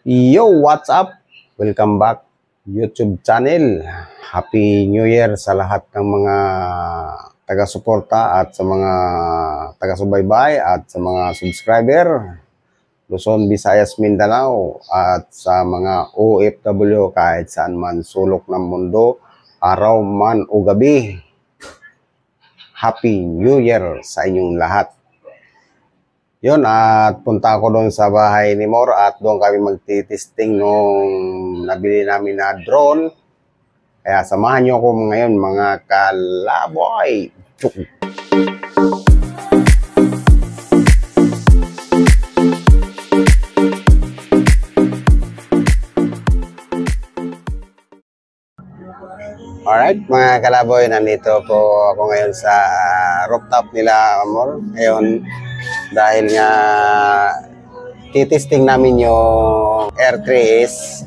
Yo, what's up? Welcome back YouTube channel. Happy New Year sa lahat ng mga taga-suporta at sa mga taga-subaybay at sa mga subscriber. Luzon, Visayas, Mindanao at sa mga OFW kahit saan man sulok ng mundo, araw man o gabi. Happy New Year sa inyong lahat. Yun, at punta ako doon sa bahay ni Mor at doon kami magtitesting nung nabili namin na drone. Kaya samahan nyo ako ngayon mga kalaboy. Chuk! Alright mga kalaboy, nandito po ako ngayon sa rooftop nila Mor. Ngayon, dahil nga titesting namin yung R3S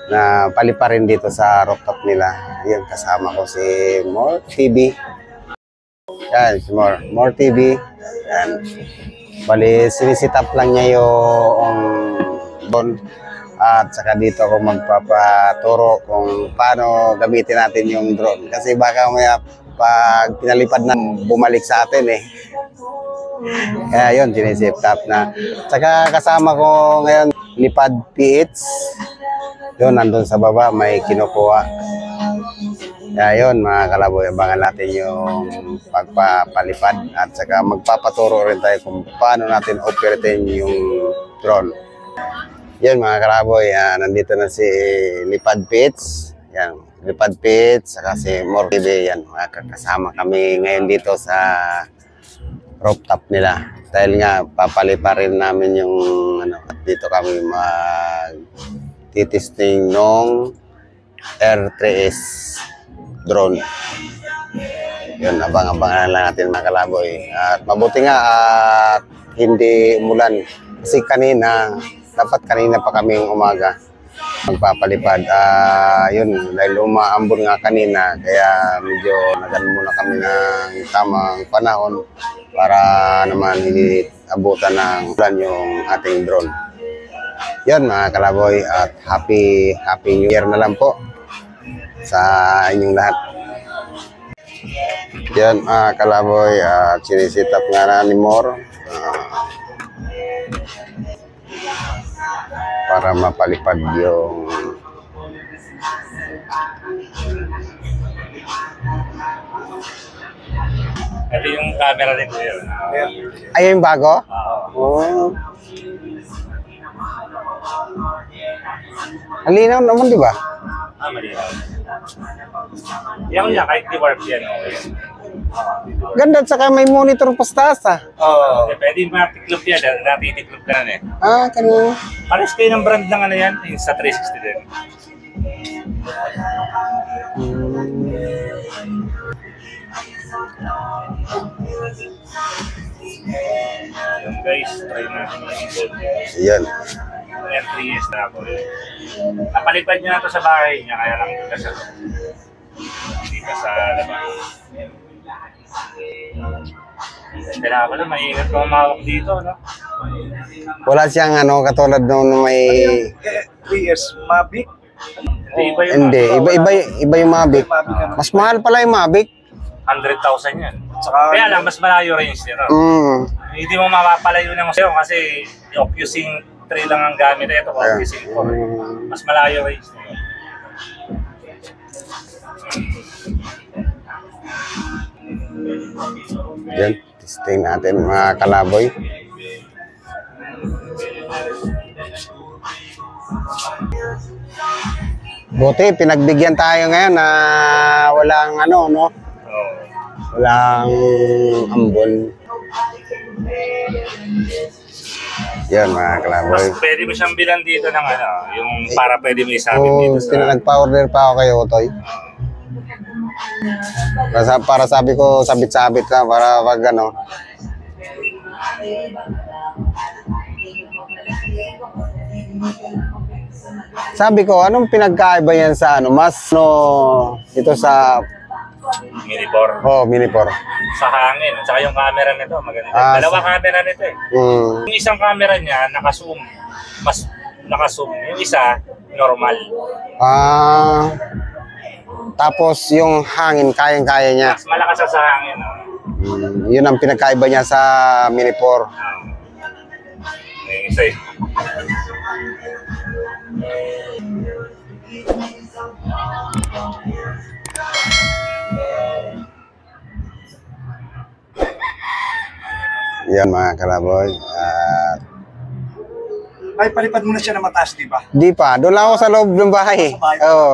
na paliparin dito sa rooftop nila. Yan, kasama ko si More TV. Yan, si More TV. Yan. Bali, sinisitap lang niya yung drone. At saka dito ako magpapaturo kung paano gamitin natin yung drone. Kasi baka may pag pinalipad na bumalik sa atin eh. Kaya yun, sinisip-tap na. Tsaka kasama ko ngayon, Lipad PH. Yun, nandun sa baba, may kinukuha. Kaya yun, mga kalaboy, abangan natin yung pagpapalipad. At saka magpapaturo rin tayo kung paano natin operatin yung drone. Yun, mga kalaboy, nandito na si Lipad PH. Yan, Lipad PH, saka si More TV. Yan, kasama kami ngayon dito sa rooftop nila dahil nga papaliparin namin yung dito kami mag-testing nung R3S drone. Yun, abang-abangan lang natin mga kalaboy. At mabuti nga at hindi umulan kasi dapat kanina pa kaming umaga magpapalipad. Yun, dahil umaambon nga kanina kaya medyo nagan muna kami ng tamang panahon para naman hindi abutan ng ulan yung ating drone. Yan mga kalaboy at happy New Year na lang po sa inyong lahat. Yan mga kalaboy at sinisitap nga na ni More para mapalipad yung ito yung camera rin ko yun. Ay, yung bago? Oh. Halinaw naman, di ba? Malinaw. Yan yan, kahit di warp yan. Ganda, at saka may monitor pa sa taas, Oo. Pwede matiklop yan, natitiklop ka na eh. Kanina. Pares kayo ng brand ng ano yan, yung sa 360 din. Yung guys, try natin yung Yan. R3S na ako eh. Napalipad nyo na ito sa bahay niya, kaya lang dito sa hindi ka sa labas. Kailangan ko na, maingat ko umawak dito, no? Wala siyang katulad nung may... 3S Mavic? Hindi, iba yung Mavic. Mas mahal pala yung Mavic. 100,000 yan. Kaya lang, mas malayo range nito. Hindi mo mapapalayo ng museo kasi Ocusin 3 lang ang gamit ito, Ocusin 4. Mas malayo range nito. Yan, testing natin mga kalaboy. Buti, pinagbigyan tayo ngayon na walang no? Walang ambon. Yan mga kalaboy. Mas pwede mo siyang bilan dito ng yung para pwede mo isabit dito sa... Nagpa-order pa ako kay Otoy. Para sabi ko, sabit-sabit ka para pag Sabi ko, anong pinagkaiba yan sa mas ito sa Mini 4. Mini 4. Sa hangin. At saka yung camera nito, maganda. Dalawa camera nito eh. Yung isang camera niya, naka-zoom. Mas naka-zoom. Yung isa, normal. Ah, tapos yung hangin, kayang-kaya niya. Mas malakas sa hangin. Yun ang pinagkaiba niya sa Mini 4. Yung isa eh. Yan mga kalaboy. At Ay, palipad mo na siya na mataas, di ba? di pa, doon lang ako sa loob ng bahay. Sa bahay? Oo.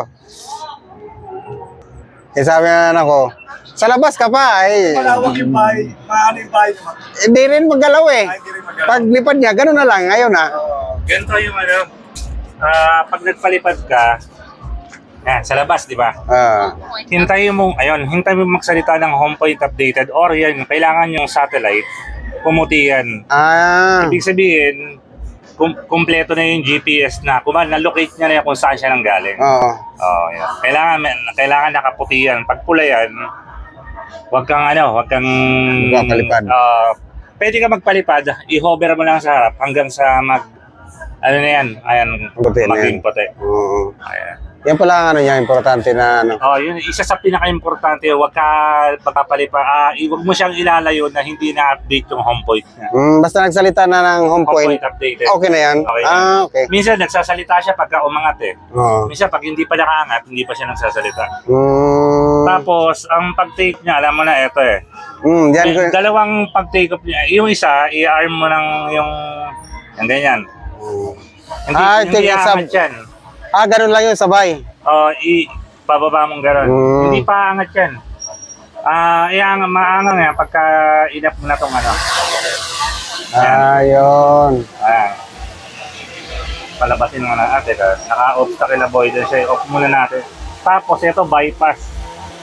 Eh sabi na anak ko, sa labas ka pa. Malawak yung bahay. Maano yung bahay naman. Hindi rin maggalaw eh. Ay, hindi rin magalaw. Paglipad niya, gano'n na lang. Ngayon na. Ganito yung ano, pag nagpalipad ka, yan, sa labas, di ba? Hintayin mo, ayun, hintayin mo magsalita ng home point updated or yan, kailangan yung satellite, pumuti yan. Ibig sabihin, kumpleto na yung GPS na, na-locate niya na yan kung saan siya nang galing. Oo. Yan. Kailangan nakaputi yan. Pag pula yan, huwag kang palipad. Pwede ka magpalipad, i-hover mo lang sa harap hanggang sa ano na yan, ayan, Puti na maging yan. puti. Oo. Ayan. Yan pala ang ano niya, importante na ano. Yun, isa sa pinaka-importante, huwag ka huwag mo siyang ilalayo na hindi na-update yung home point niya. Basta nagsalita na ng home point, updated. okay na yan? Okay. Okay. Minsan nagsasalita siya pagka umangat eh. Oo. Minsan pag hindi pa nakaangat, hindi pa siya nagsasalita. Mm. Tapos, ang pag-take niya, alam mo na, ito eh. Diyan ko. Dalawang pag-take up niya. Yung isa, i-arm mo ng yung ganyan. Hindi aangat yan. Ganun lang yun, sabay. Bababa mong gano'n. Hindi pa angat yan. Maangang yan pagka inap mo na itong ano. Ayun. Ayan. Palabasin mo na natin. Naka-obstacle avoidance siya. Off muna natin. Tapos ito, bypass.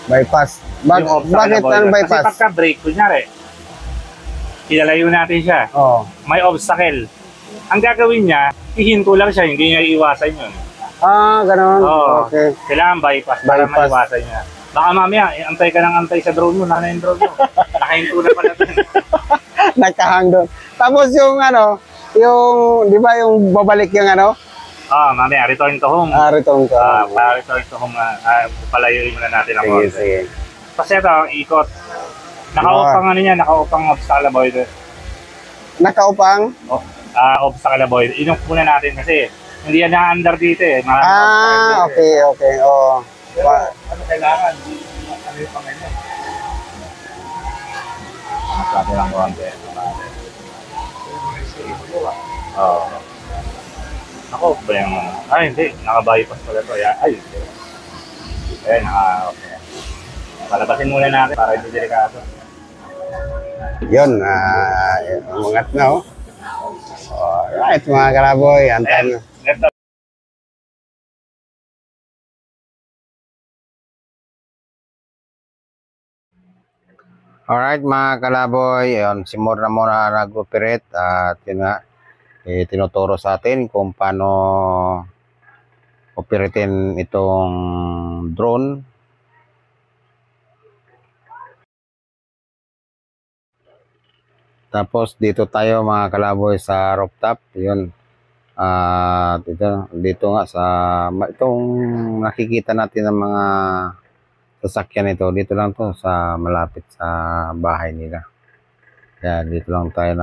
Bypass. Yung obstacle Bakit ang avoidance. bypass? Kasi pagka brake, kunyari, ilalayo natin siya. May obstacle. Ang gagawin niya, ihinto lang siya, hindi niya iiwasan yun. Ganun. Okay. Kailangan bypass para maiwasan niya. Baka mamaya, antay ka ng antay sa drone mo, nana yung drone mo. Nakahinto na pala doon. Nagkahang doon. Tapos yung ano, yung, di ba yung babalik yung ano? Mamaya, return to home. Return ka. Para return to home, palayuin muna natin ang Sige, konti. sige. Kasi ito, ikot. Nakaupang ano niya, nakaupang obstacle avoidance. Nakaupang? Obstacle avoidance. Inok muna natin kasi hindi yan na-under dito eh. Okay. Ano kailangan? Ano yung pangalan? Masabi lang konti. Ako ba yung... hindi. Naka-bypass pala ito. Hindi. Okay. Palabasin muna natin para hindi delikado. Yun, umangat na Alright mga kalaboy, antan. Alright mga kalaboy, si Mor na muna nag-operate at yun nga, tinuturo sa atin kung paano operatein itong drone. Tapos dito tayo mga kalaboy sa rooftop, yun. Dito nga sa itong nakikita natin ng mga sasakyan ito, dito lang to sa malapit sa bahay nila. Kaya dito lang tayo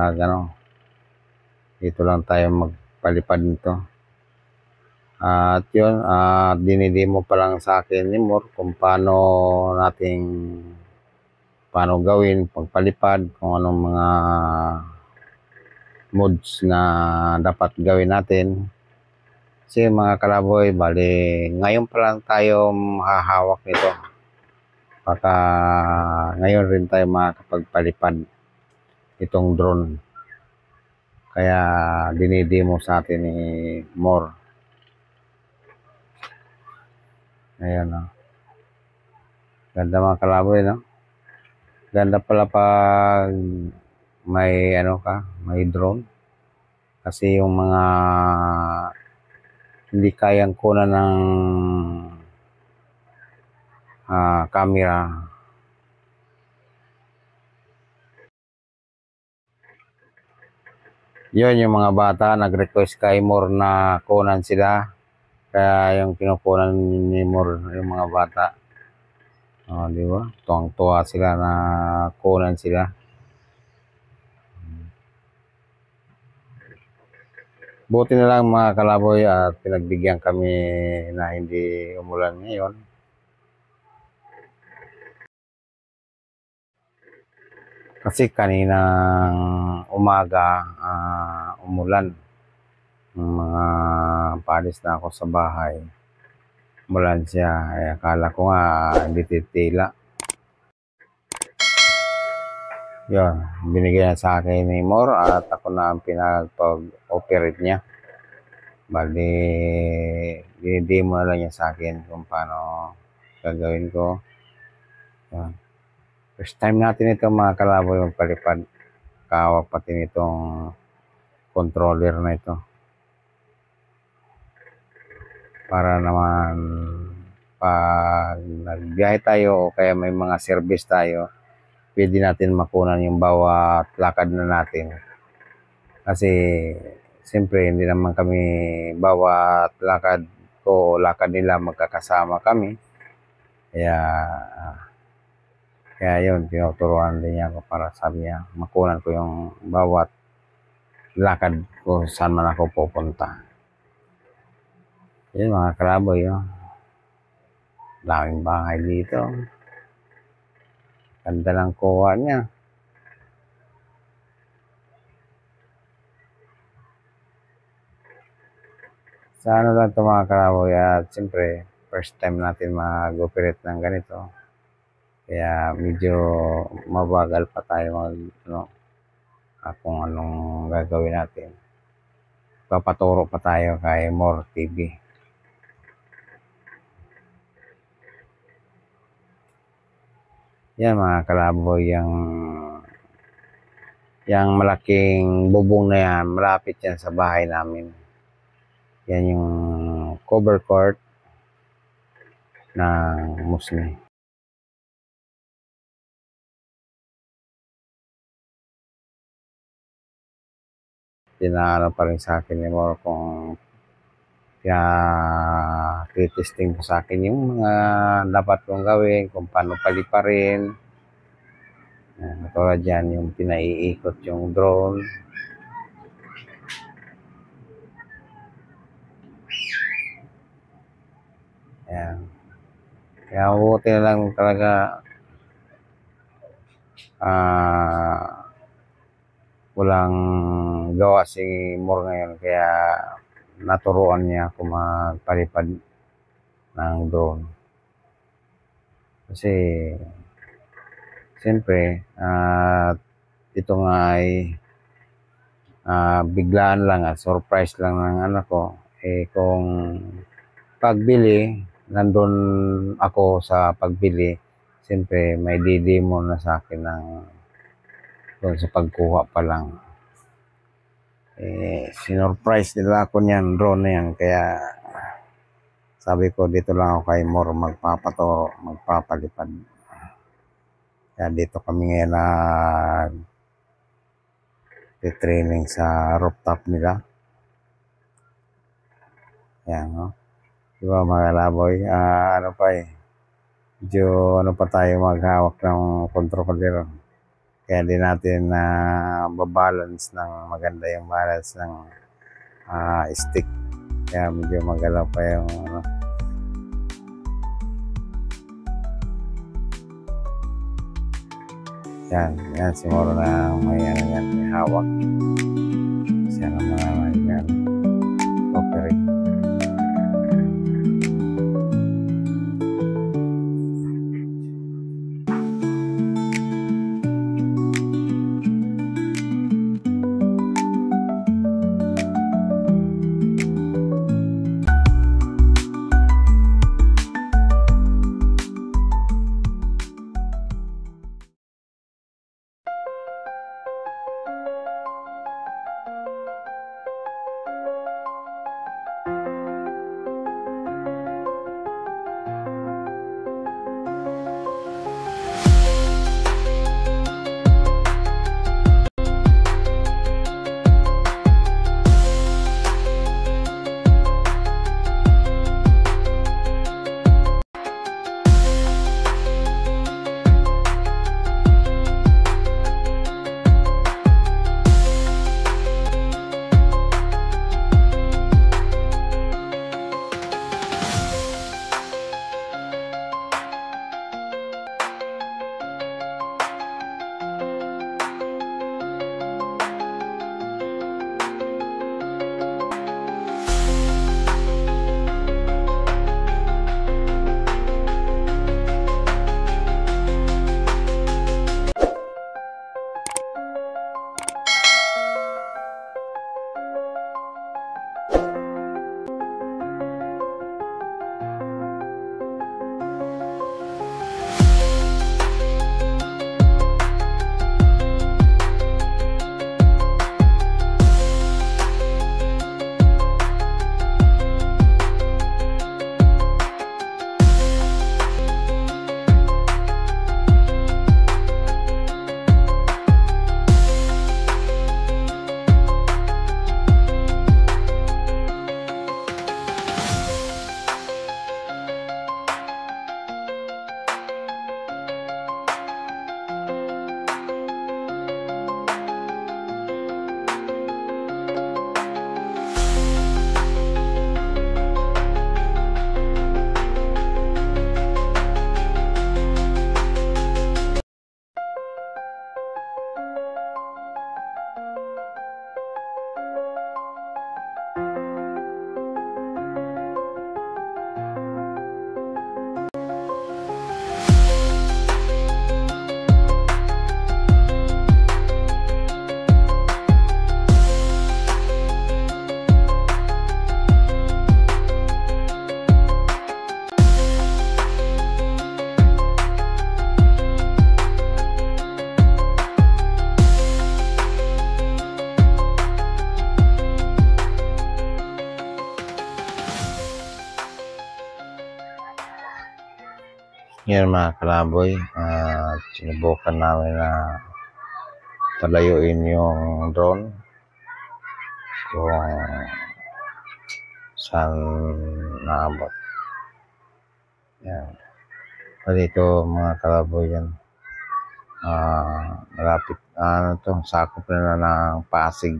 dito lang tayo magpalipad nito. At yun, dinidemo pa lang sa akin ni Mor kung paano gawin pagpalipad, kung anong mga modes na dapat gawin natin. Kasi mga kalaboy, bali ngayon pa lang tayo hahawak nito. Baka ngayon rin tayo makakapagpalipad itong drone. Kaya dinidemo sa atin ni Mor. Ayan Ganda mga kalaboy, no? Ganda pala pag may may drone. Kasi yung mga hindi kayang kunan ng camera. Yun, yung mga bata, nag-request kay More na kunan sila. Kaya yung kinukunan ni More, yung mga bata. Di ba? Tuwang-tuwa sila na kunan sila. Buti na lang mga kalaboy at pinagbigyan kami na hindi umulan ngayon. Kasi kaninang umaga umulan. Mga paalis na ako sa bahay. Umulan siya. Ay, akala ko nga hindi titila. Yun, binigyan sa akin ni More at ako na ang pinag-operate niya. Bali, dinidemo na lang niya sa akin kung paano gagawin ko. Yun. First time natin ito mga kalaboy magpalipad. Kawak pati nitong controller na ito. Para naman pag nagbiyahe tayo o kaya may mga service tayo, pwede natin makunan yung bawat lakad na natin. Kasi siyempre hindi naman kami bawat lakad ko o lakad nila magkakasama kami. Kaya yun, tinuturuan din niya ako para sabi niya, makunan ko yung bawat lakad ko saan man ako pupunta. Yun mga kalaboy, daming bahay dito. Ganda lang kuha niya. Sa ano lang ito mga kalaboy at siyempre first time natin mag-operate ng ganito. Kaya medyo mabagal pa tayo kung anong gagawin natin. Papaturo pa tayo kay More TV. Yan mga kalaboy, yung malaking bubong na yan, malapit yan sa bahay namin. Yan yung cover court ng Muslim. Tinaano pa rin sa akin ni More kung titesting ko sa akin yung mga dapat kong gawin, kung paano paliparin. Katulad dyan, yung pinaiikot yung drone. Ayan. Kaya buti na lang talaga walang gawa si More ngayon. Kaya naturuan niya ako magpalipad ng drone. Kasi siyempre ito nga ay biglaan lang at surprise lang ng anak ko. Kung pagbili, nandun ako sa pagbili, siyempre may didemo na sa akin ng doon sa pagkuha pa lang. Sinurprise nila ako niyan, drone na yan. Kaya sabi ko dito lang ako kay More magpapaturo, magpapalipad. Kaya dito kami ngayon training sa rooftop nila. Ayan, diba mga kalaboy? Medyo pa tayo maghawak ng controller. Kaya di natin babalance ng maganda yung balance ng stick. Kaya medyo magalaw pa yung Yan si More na may may hawak. Siya naman may operate. Yan mga kalaboy, sinubukan namin na talayuin yung drone kung saan naabot. Yan. Dito mga kalaboy yan. Malapit, sakop na ng Pasig.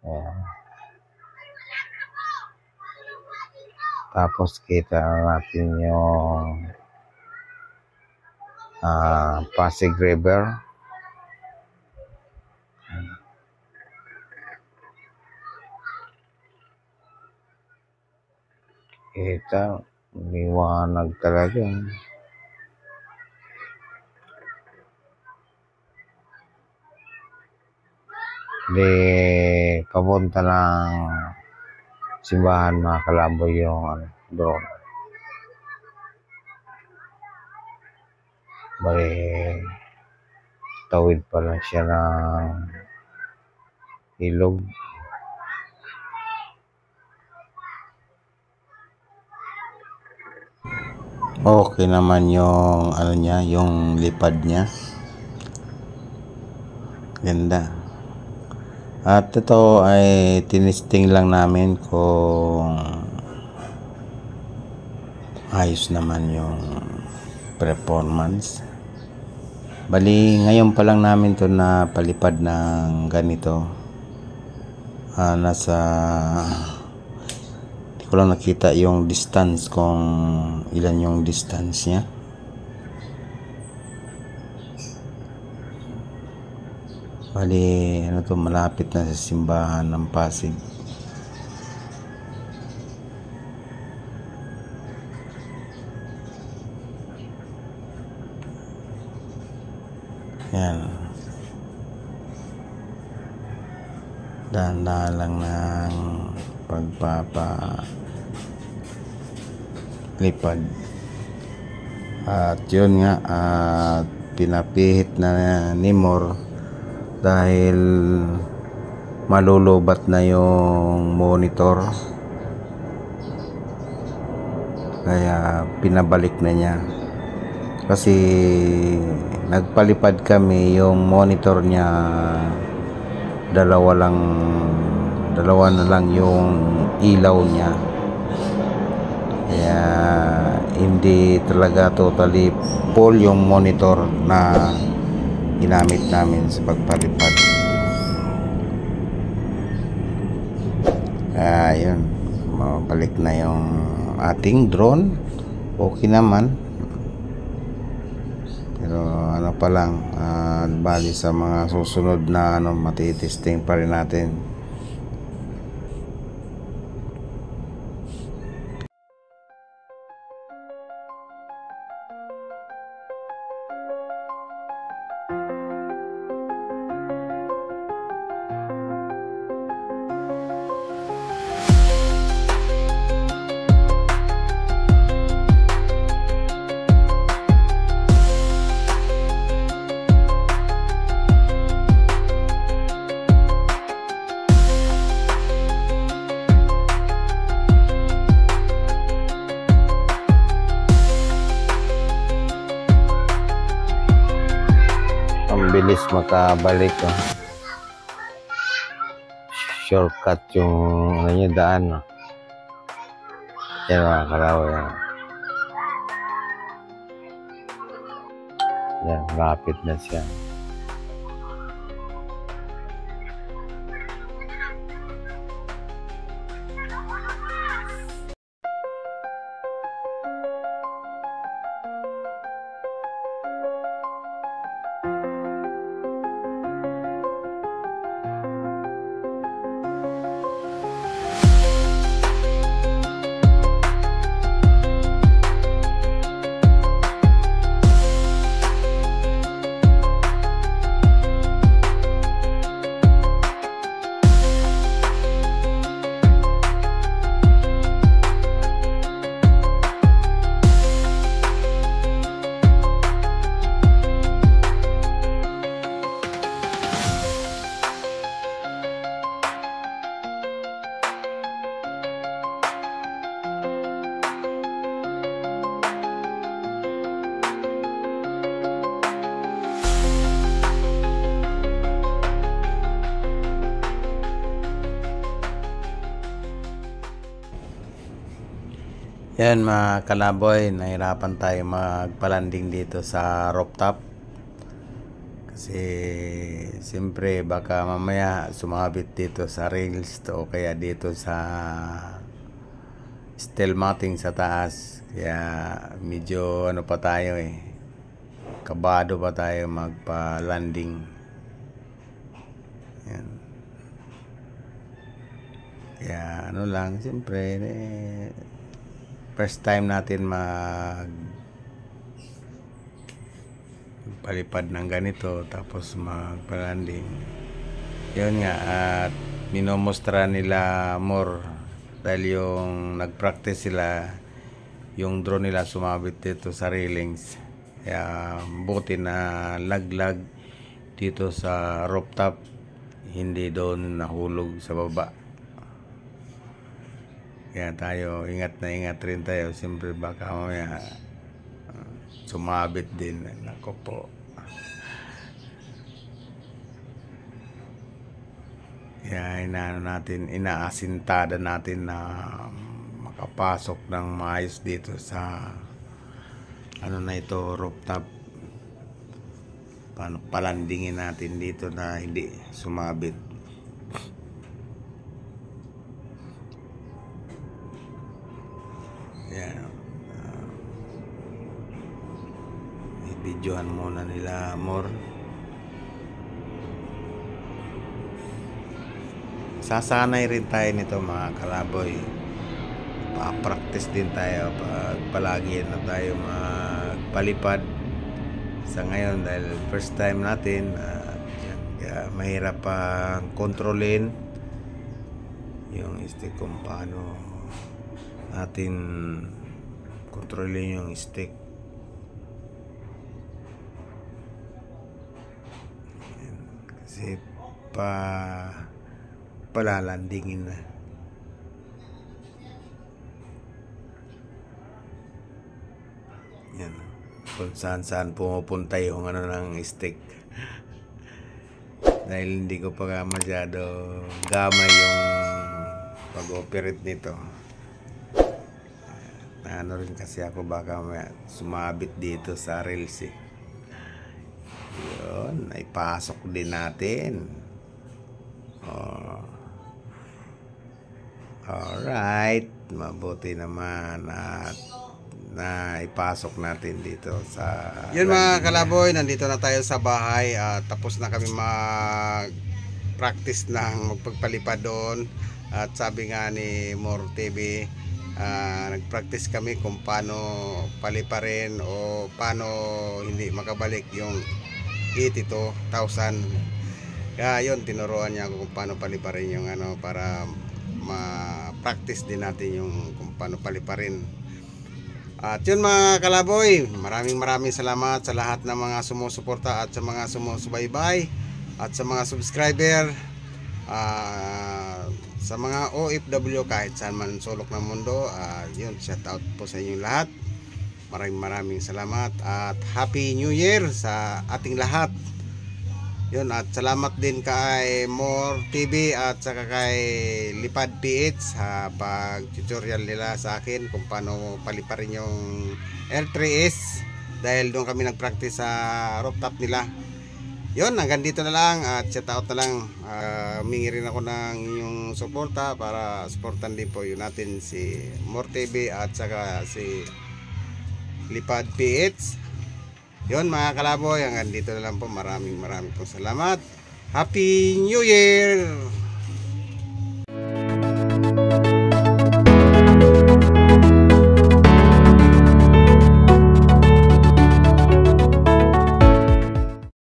Yan. Tapos kita natin yung Pasig River. Kita, liwanag talaga. Di papunta ng simbahan mga kalaboy yung drone. Bali, tawid pa lang siya ng ilog. Okay naman yung niya, yung lipad niya. Ganda. At ito ay tinisting lang namin kung ayos naman yung performance. Bali, ngayon pa lang namin to na palipad ng ganito. Hindi ko lang nakita yung distance, kung ilan yung distance niya. Bali, malapit na sa simbahan ng Pasig. Yan. Dahan-dahan lang ng pagpapalipad. At yun nga, pinapihit na ni Mor dahil malulubat na yung monitor, kaya pinabalik na niya. Kasi nagpalipad kami, yung monitor niya dalawa na lang yung ilaw niya, kaya hindi talaga totally full yung monitor na ginamit namin sa pagpalipad. Ayun, mabalik na yung ating drone. Okay naman, pero pa lang, bali sa mga susunod na matitesting pa rin natin. Ang bilis makabalik. Shortcut yung daan. Yan mga kalaboy. Yan, rapid na siya. Yan mga kalaboy, nahirapan tayo magpalanding dito sa rooftop. Kasi siyempre baka mamaya sumabit dito sa rails o kaya dito sa steel matting sa taas. Kaya medyo ano pa tayo kabado pa tayo magpa-landing. Yan. Kaya ano lang, siyempre first time natin palipad ng ganito tapos magpa-landing. Yun nga, at minomostra nila more dahil yung nag-practice sila, yung drone nila sumabit dito sa railings. Kaya buti na laglag dito sa rooftop, hindi doon nahulog sa baba. Kaya tayo, ingat na ingat rin tayo. Siyempre baka mamaya sumabit din. Nako po. Kaya inaasintada natin na makapasok ng maayos dito sa ano na ito, rooftop. Paano palandingin natin dito na hindi sumabit. Yan. I-videohan muna nila more. Sasanay rin tayo nito mga kalaboy. Pa-practice din tayo pag palagi na tayo magpalipad sa ngayon dahil first time natin. Kaya mahirap pang kontrolin yung stick kung paano natin kontrolin yung stick. Kasi palalandingin na. Yan. Kung saan pumupunta yung ano ng stick. Dahil hindi ko pa masyado gamay yung pag-operate nito. Ano rin kasi ako baka sumabit dito sa rails Yun, ipasok din natin. Alright, mabuti naman at na ipasok natin dito sa yun mga kalaboy, nandito na tayo sa bahay at tapos na kami mag-practice ng magpagpalipad doon. At sabi nga ni More TV, nag-practice kami kung paano paliparin o paano hindi makabalik yung 82,000. Kaya yun, tinuruan niya ako kung paano paliparin yung ano para ma-practice din natin yung kung paano paliparin. At yun mga kalaboy, maraming salamat sa lahat ng mga sumusuporta at sa mga sumusubaybay at sa mga subscriber, sa mga OFW kahit saan man sulok ng mundo. Yun, shout out po sa inyong lahat. Maraming salamat at Happy New Year sa ating lahat. Yun, at salamat din kay More TV at saka kay Lipad PH sa pag-tutorial nila sa akin kung paano paliparin yung L3S dahil doon kami nag-practice sa rooftop nila. Yun, hanggang dito na lang at shout out na lang. Humingi rin ako ng inyong suporta para supportan din po yun natin si More TV at saka si Lipad PH. Yun mga kalaboy, hanggang dito na lang po. Maraming pong salamat. Happy New Year!